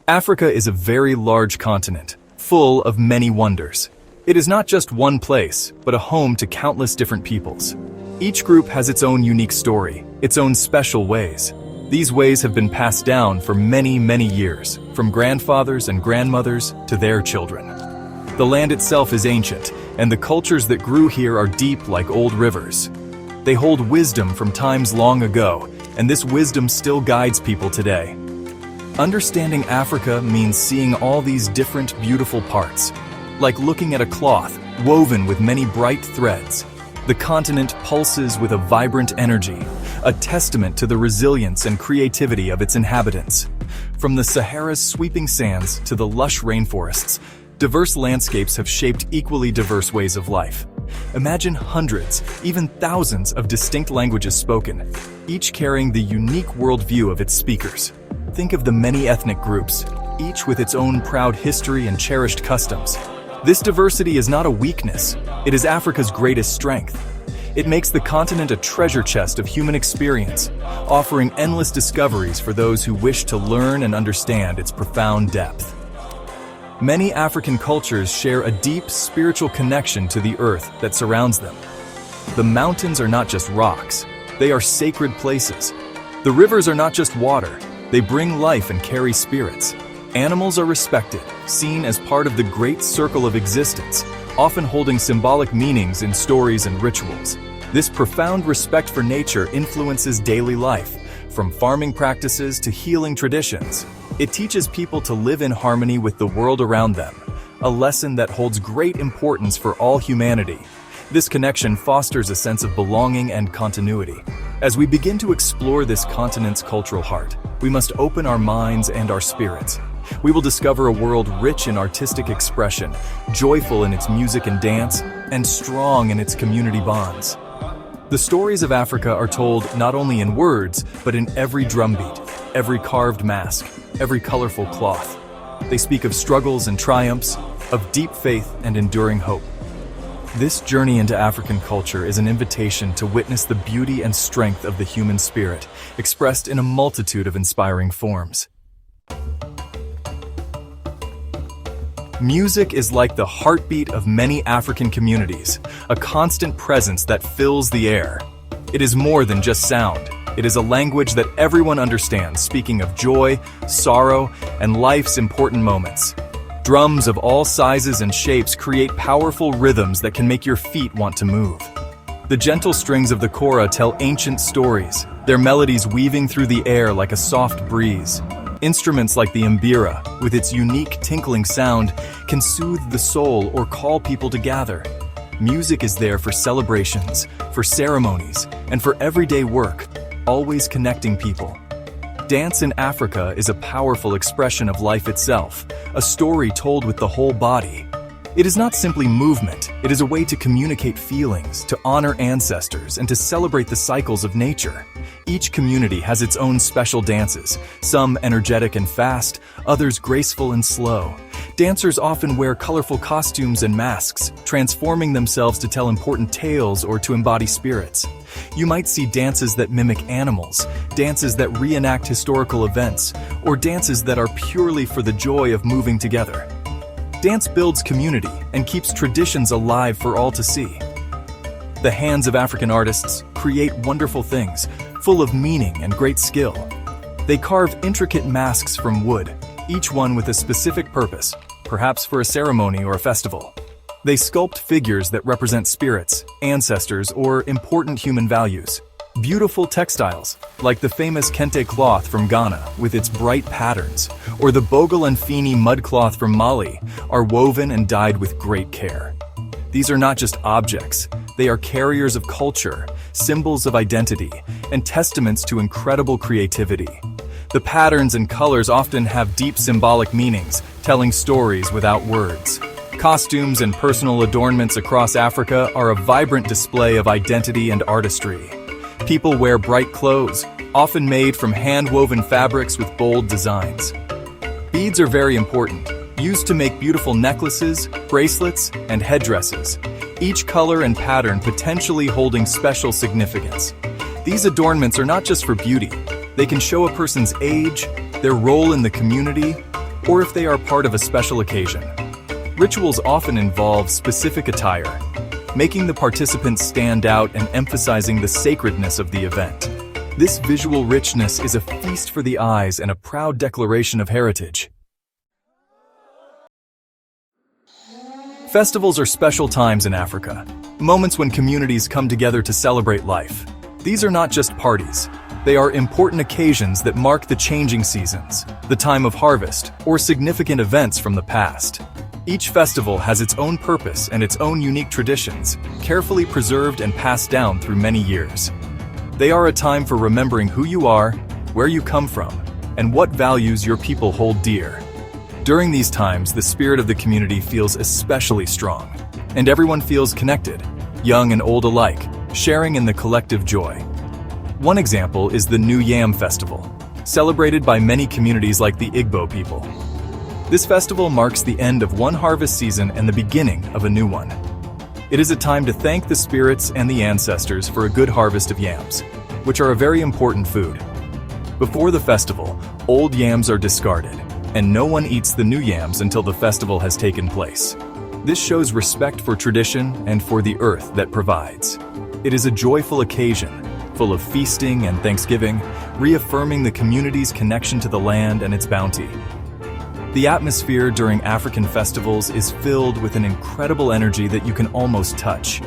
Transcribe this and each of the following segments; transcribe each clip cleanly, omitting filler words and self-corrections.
Africa is a very large continent, full of many wonders. It is not just one place, but a home to countless different peoples. Each group has its own unique story, its own special ways. These ways have been passed down for many, many years, from grandfathers and grandmothers to their children. The land itself is ancient, and the cultures that grew here are deep like old rivers. They hold wisdom from times long ago, and this wisdom still guides people today. Understanding Africa means seeing all these different, beautiful parts, like looking at a cloth woven with many bright threads. The continent pulses with a vibrant energy, a testament to the resilience and creativity of its inhabitants. From the Sahara's sweeping sands to the lush rainforests, diverse landscapes have shaped equally diverse ways of life. Imagine hundreds, even thousands of distinct languages spoken, each carrying the unique worldview of its speakers. Think of the many ethnic groups, each with its own proud history and cherished customs. This diversity is not a weakness, it is Africa's greatest strength. It makes the continent a treasure chest of human experience, offering endless discoveries for those who wish to learn and understand its profound depth. Many African cultures share a deep spiritual connection to the earth that surrounds them. The mountains are not just rocks, they are sacred places. The rivers are not just water, they bring life and carry spirits. Animals are respected, seen as part of the great circle of existence, often holding symbolic meanings in stories and rituals. This profound respect for nature influences daily life, from farming practices to healing traditions. It teaches people to live in harmony with the world around them, a lesson that holds great importance for all humanity. This connection fosters a sense of belonging and continuity. As we begin to explore this continent's cultural heart, we must open our minds and our spirits. We will discover a world rich in artistic expression, joyful in its music and dance, and strong in its community bonds. The stories of Africa are told not only in words, but in every drumbeat, every carved mask, every colorful cloth. They speak of struggles and triumphs, of deep faith and enduring hope. This journey into African culture is an invitation to witness the beauty and strength of the human spirit, expressed in a multitude of inspiring forms. Music is like the heartbeat of many African communities, a constant presence that fills the air. It is more than just sound. It is a language that everyone understands, speaking of joy, sorrow, and life's important moments. Drums of all sizes and shapes create powerful rhythms that can make your feet want to move. The gentle strings of the kora tell ancient stories, their melodies weaving through the air like a soft breeze. Instruments like the mbira, with its unique tinkling sound, can soothe the soul or call people to gather. Music is there for celebrations, for ceremonies, and for everyday work, always connecting people. Dance in Africa is a powerful expression of life itself, a story told with the whole body. It is not simply movement, it is a way to communicate feelings, to honor ancestors, and to celebrate the cycles of nature. Each community has its own special dances, some energetic and fast, others graceful and slow. Dancers often wear colorful costumes and masks, transforming themselves to tell important tales or to embody spirits. You might see dances that mimic animals, dances that reenact historical events, or dances that are purely for the joy of moving together. Dance builds community and keeps traditions alive for all to see. The hands of African artists create wonderful things, full of meaning and great skill. They carve intricate masks from wood, each one with a specific purpose, perhaps for a ceremony or a festival. They sculpt figures that represent spirits, ancestors, or important human values. Beautiful textiles, like the famous kente cloth from Ghana with its bright patterns, or the Bogle and Fini mud cloth from Mali, are woven and dyed with great care. These are not just objects, they are carriers of culture, symbols of identity, and testaments to incredible creativity. The patterns and colors often have deep symbolic meanings, telling stories without words. Costumes and personal adornments across Africa are a vibrant display of identity and artistry. People wear bright clothes, often made from hand-woven fabrics with bold designs. Beads are very important, used to make beautiful necklaces, bracelets, and headdresses, each color and pattern potentially holding special significance. These adornments are not just for beauty. They can show a person's age, their role in the community, or if they are part of a special occasion. Rituals often involve specific attire, making the participants stand out and emphasizing the sacredness of the event. This visual richness is a feast for the eyes and a proud declaration of heritage. Festivals are special times in Africa, moments when communities come together to celebrate life. These are not just parties. They are important occasions that mark the changing seasons, the time of harvest, or significant events from the past. Each festival has its own purpose and its own unique traditions, carefully preserved and passed down through many years. They are a time for remembering who you are, where you come from, and what values your people hold dear. During these times, the spirit of the community feels especially strong, and everyone feels connected, young and old alike, sharing in the collective joy. One example is the New Yam Festival, celebrated by many communities like the Igbo people. This festival marks the end of one harvest season and the beginning of a new one. It is a time to thank the spirits and the ancestors for a good harvest of yams, which are a very important food. Before the festival, old yams are discarded, and no one eats the new yams until the festival has taken place. This shows respect for tradition and for the earth that provides. It is a joyful occasion, full of feasting and thanksgiving, reaffirming the community's connection to the land and its bounty. The atmosphere during African festivals is filled with an incredible energy that you can almost touch.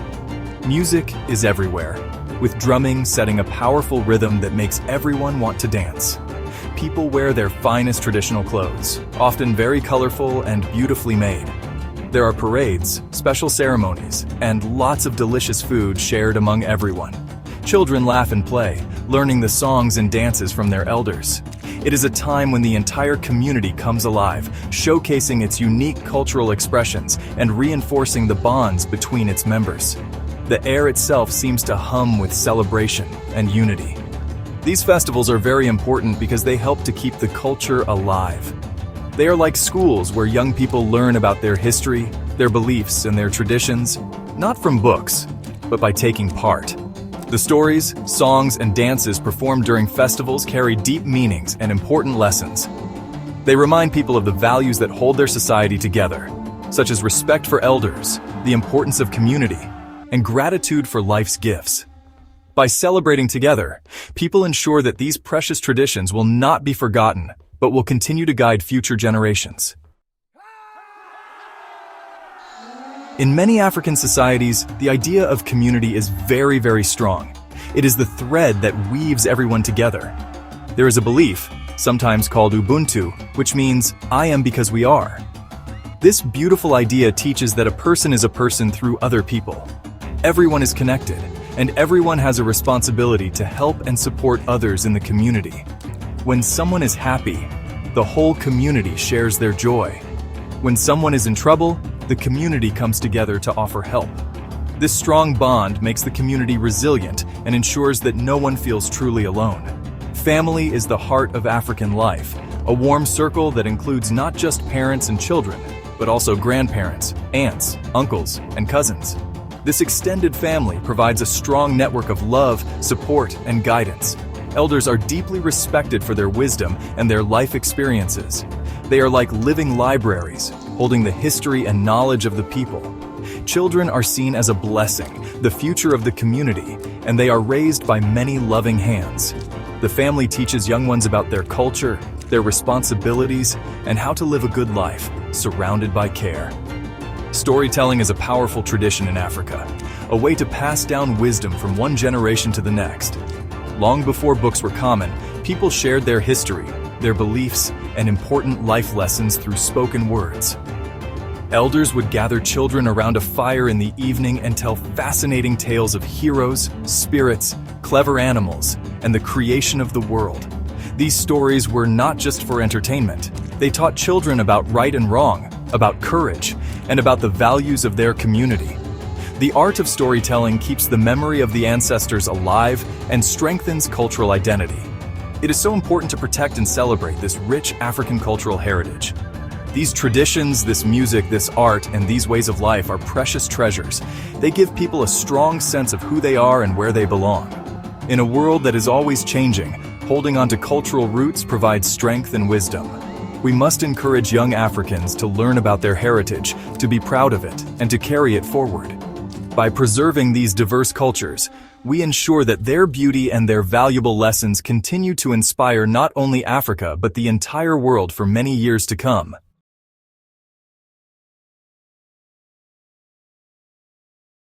Music is everywhere, with drumming setting a powerful rhythm that makes everyone want to dance. People wear their finest traditional clothes, often very colorful and beautifully made. There are parades, special ceremonies, and lots of delicious food shared among everyone. Children laugh and play, learning the songs and dances from their elders. It is a time when the entire community comes alive, showcasing its unique cultural expressions and reinforcing the bonds between its members. The air itself seems to hum with celebration and unity. These festivals are very important because they help to keep the culture alive. They are like schools where young people learn about their history, their beliefs, and their traditions, not from books, but by taking part. The stories, songs, and dances performed during festivals carry deep meanings and important lessons. They remind people of the values that hold their society together, such as respect for elders, the importance of community, and gratitude for life's gifts. By celebrating together, people ensure that these precious traditions will not be forgotten, but will continue to guide future generations. In many African societies, the idea of community is very, very strong. It is the thread that weaves everyone together. There is a belief, sometimes called Ubuntu, which means, I am because we are. This beautiful idea teaches that a person is a person through other people. Everyone is connected, and everyone has a responsibility to help and support others in the community. When someone is happy, the whole community shares their joy. When someone is in trouble, the community comes together to offer help. This strong bond makes the community resilient and ensures that no one feels truly alone. Family is the heart of African life, a warm circle that includes not just parents and children, but also grandparents, aunts, uncles, and cousins. This extended family provides a strong network of love, support, and guidance. Elders are deeply respected for their wisdom and their life experiences. They are like living libraries, holding the history and knowledge of the people. Children are seen as a blessing, the future of the community, and they are raised by many loving hands. The family teaches young ones about their culture, their responsibilities, and how to live a good life, surrounded by care. Storytelling is a powerful tradition in Africa, a way to pass down wisdom from one generation to the next. Long before books were common, people shared their history, their beliefs, and important life lessons through spoken words. Elders would gather children around a fire in the evening and tell fascinating tales of heroes, spirits, clever animals, and the creation of the world. These stories were not just for entertainment. They taught children about right and wrong, about courage, and about the values of their community. The art of storytelling keeps the memory of the ancestors alive and strengthens cultural identity. It is so important to protect and celebrate this rich African cultural heritage. These traditions, this music, this art, and these ways of life are precious treasures. They give people a strong sense of who they are and where they belong. In a world that is always changing, holding on to cultural roots provides strength and wisdom. We must encourage young Africans to learn about their heritage, to be proud of it, and to carry it forward. By preserving these diverse cultures, we ensure that their beauty and their valuable lessons continue to inspire not only Africa but the entire world for many years to come.